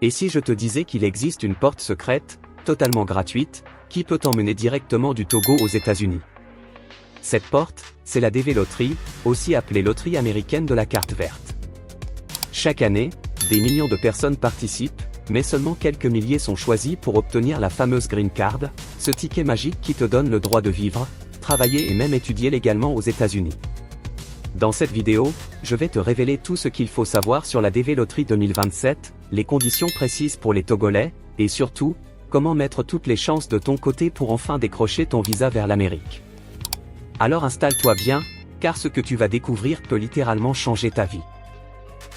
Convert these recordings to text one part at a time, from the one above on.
Et si je te disais qu'il existe une porte secrète, totalement gratuite, qui peut t'emmener directement du Togo aux États-Unis? Cette porte, c'est la DV Lottery, aussi appelée loterie américaine de la carte verte. Chaque année, des millions de personnes participent, mais seulement quelques milliers sont choisis pour obtenir la fameuse Green Card, ce ticket magique qui te donne le droit de vivre, travailler et même étudier légalement aux États-Unis. Dans cette vidéo, je vais te révéler tout ce qu'il faut savoir sur la DV Lottery 2027, les conditions précises pour les Togolais, et surtout, comment mettre toutes les chances de ton côté pour enfin décrocher ton visa vers l'Amérique. Alors installe-toi bien, car ce que tu vas découvrir peut littéralement changer ta vie.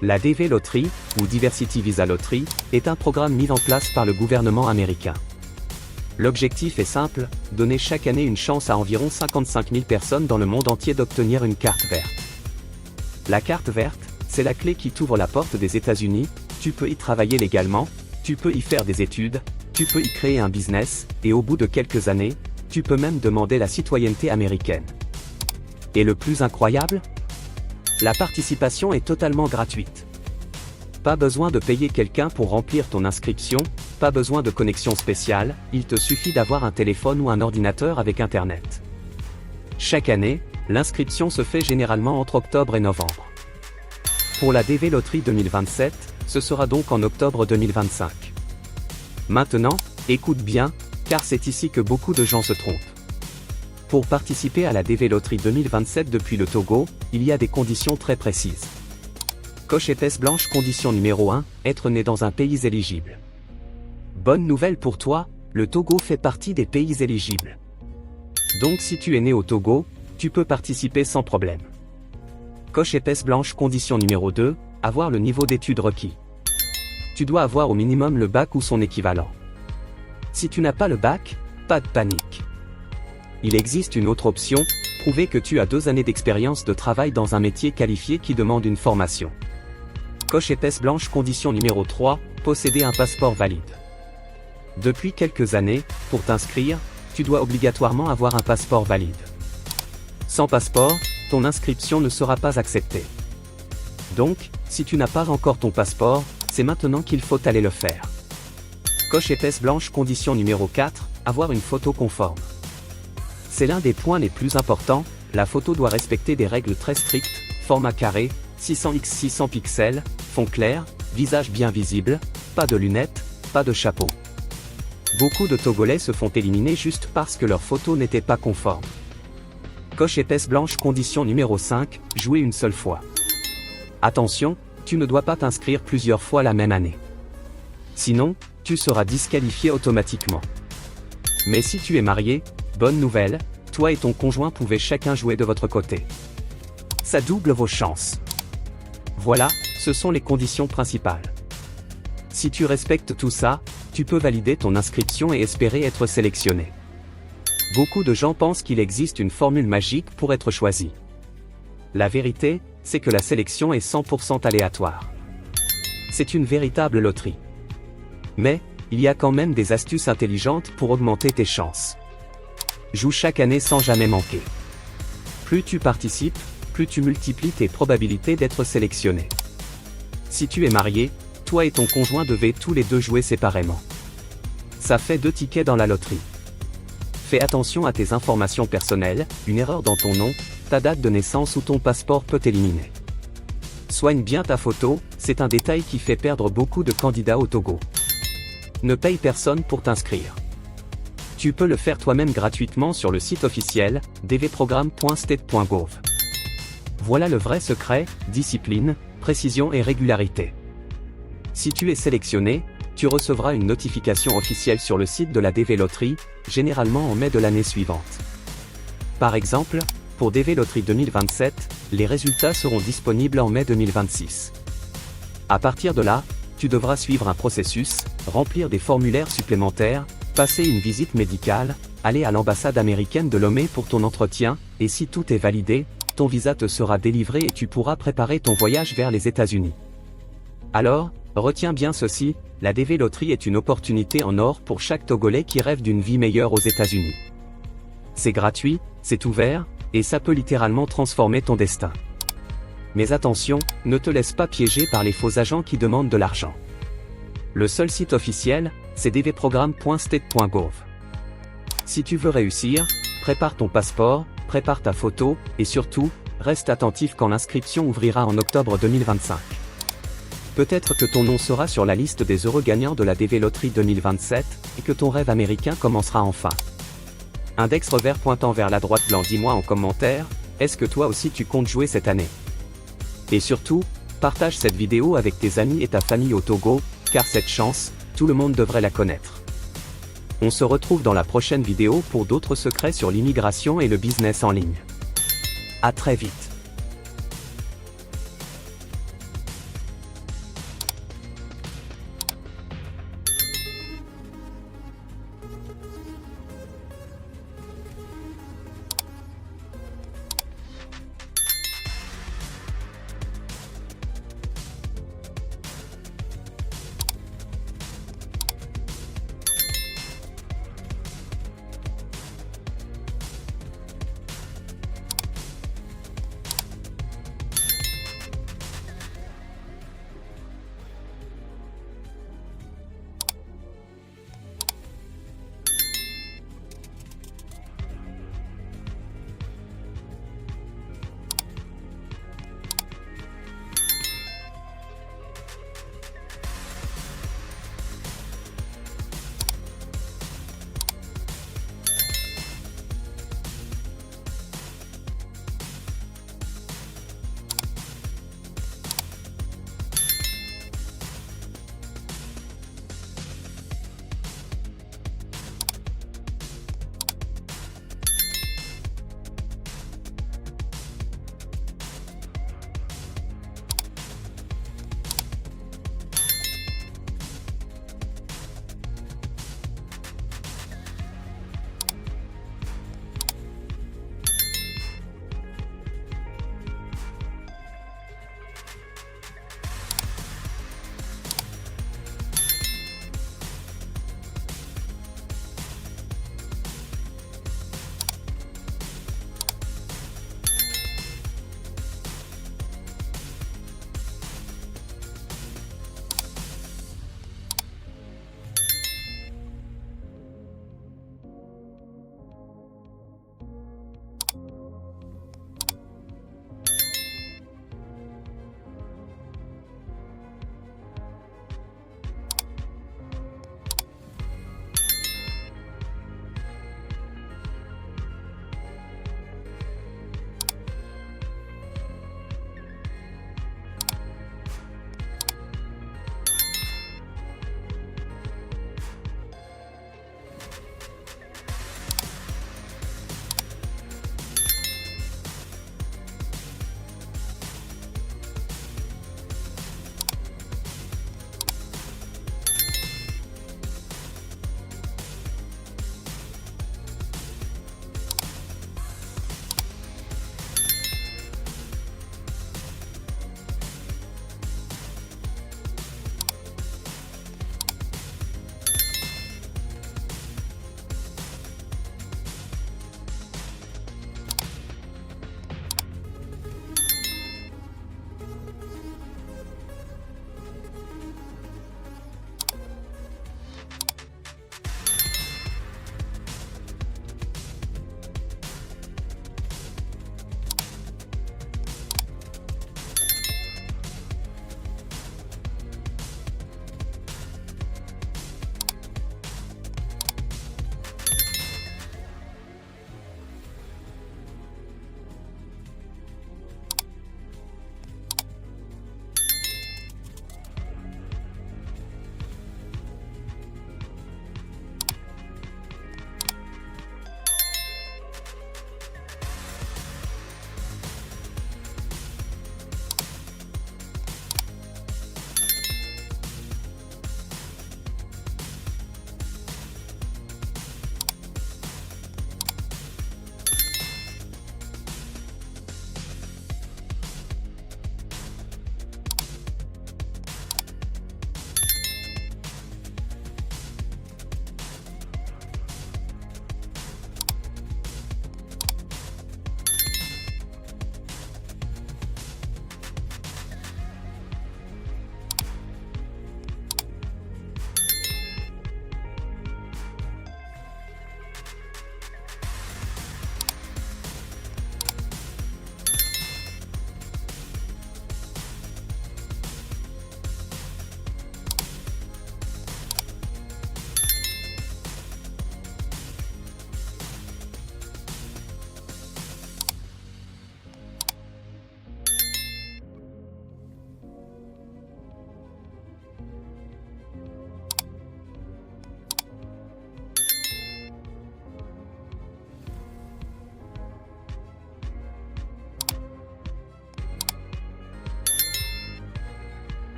La DV Lottery, ou Diversity Visa Lottery, est un programme mis en place par le gouvernement américain. L'objectif est simple, donner chaque année une chance à environ 55 000 personnes dans le monde entier d'obtenir une carte verte. La carte verte, c'est la clé qui t'ouvre la porte des États-Unis, tu peux y travailler légalement, tu peux y faire des études, tu peux y créer un business, et au bout de quelques années, tu peux même demander la citoyenneté américaine. Et le plus incroyable? La participation est totalement gratuite. Pas besoin de payer quelqu'un pour remplir ton inscription, pas besoin de connexion spéciale, il te suffit d'avoir un téléphone ou un ordinateur avec Internet. Chaque année, l'inscription se fait généralement entre octobre et novembre. Pour la DV Lottery 2027, ce sera donc en octobre 2025. Maintenant, écoute bien, car c'est ici que beaucoup de gens se trompent. Pour participer à la DV Lottery 2027 depuis le Togo, il y a des conditions très précises. Coche épaisse blanche. Condition numéro 1, être né dans un pays éligible. Bonne nouvelle pour toi, le Togo fait partie des pays éligibles. Donc si tu es né au Togo, tu peux participer sans problème. Coche épaisse blanche. Condition numéro 2, avoir le niveau d'études requis. Tu dois avoir au minimum le bac ou son équivalent. Si tu n'as pas le bac, pas de panique. Il existe une autre option, prouver que tu as 2 années d'expérience de travail dans un métier qualifié qui demande une formation. Coche épaisse blanche. Condition numéro 3, posséder un passeport valide. Depuis quelques années, pour t'inscrire, tu dois obligatoirement avoir un passeport valide. Sans passeport, ton inscription ne sera pas acceptée. Donc, si tu n'as pas encore ton passeport, c'est maintenant qu'il faut aller le faire. Coche épaisse blanche. Condition numéro 4, avoir une photo conforme. C'est l'un des points les plus importants, la photo doit respecter des règles très strictes, format carré, 600x 600 pixels, fond clair, visage bien visible, pas de lunettes, pas de chapeau. Beaucoup de Togolais se font éliminer juste parce que leur photo n'était pas conforme. Coche épaisse blanche. Condition numéro 5, jouer une seule fois. Attention, tu ne dois pas t'inscrire plusieurs fois la même année. Sinon, tu seras disqualifié automatiquement. Mais si tu es marié, bonne nouvelle, toi et ton conjoint pouvez chacun jouer de votre côté. Ça double vos chances. Voilà, ce sont les conditions principales. Si tu respectes tout ça, tu peux valider ton inscription et espérer être sélectionné. Beaucoup de gens pensent qu'il existe une formule magique pour être choisi. La vérité, c'est que la sélection est 100% aléatoire. C'est une véritable loterie. Mais, il y a quand même des astuces intelligentes pour augmenter tes chances. Joue chaque année sans jamais manquer. Plus tu participes, plus tu multiplies tes probabilités d'être sélectionné. Si tu es marié, toi et ton conjoint devez tous les deux jouer séparément. Ça fait 2 tickets dans la loterie. Fais attention à tes informations personnelles, une erreur dans ton nom, ta date de naissance ou ton passeport peut t'éliminer. Soigne bien ta photo, c'est un détail qui fait perdre beaucoup de candidats au Togo. Ne paye personne pour t'inscrire. Tu peux le faire toi-même gratuitement sur le site officiel, dvprogramme.state.gov. Voilà le vrai secret, discipline, précision et régularité. Si tu es sélectionné, tu recevras une notification officielle sur le site de la DV Lottery, généralement en mai de l'année suivante. Par exemple, pour DV Lottery 2027, les résultats seront disponibles en mai 2026. À partir de là, tu devras suivre un processus, remplir des formulaires supplémentaires, passer une visite médicale, aller à l'ambassade américaine de Lomé pour ton entretien, et si tout est validé, ton visa te sera délivré et tu pourras préparer ton voyage vers les États-Unis. Alors, retiens bien ceci, la DV Lottery est une opportunité en or pour chaque Togolais qui rêve d'une vie meilleure aux États-Unis. C'est gratuit, c'est ouvert, et ça peut littéralement transformer ton destin. Mais attention, ne te laisse pas piéger par les faux agents qui demandent de l'argent. Le seul site officiel, c'est dvprogramme.state.gov. Si tu veux réussir, prépare ton passeport, prépare ta photo, et surtout, reste attentif quand l'inscription ouvrira en octobre 2025. Peut-être que ton nom sera sur la liste des heureux gagnants de la DV Loterie 2027, et que ton rêve américain commencera enfin. Index revers pointant vers la droite blanc, dis-moi en commentaire, est-ce que toi aussi tu comptes jouer cette année? Et surtout, partage cette vidéo avec tes amis et ta famille au Togo, car cette chance, tout le monde devrait la connaître. On se retrouve dans la prochaine vidéo pour d'autres secrets sur l'immigration et le business en ligne. À très vite.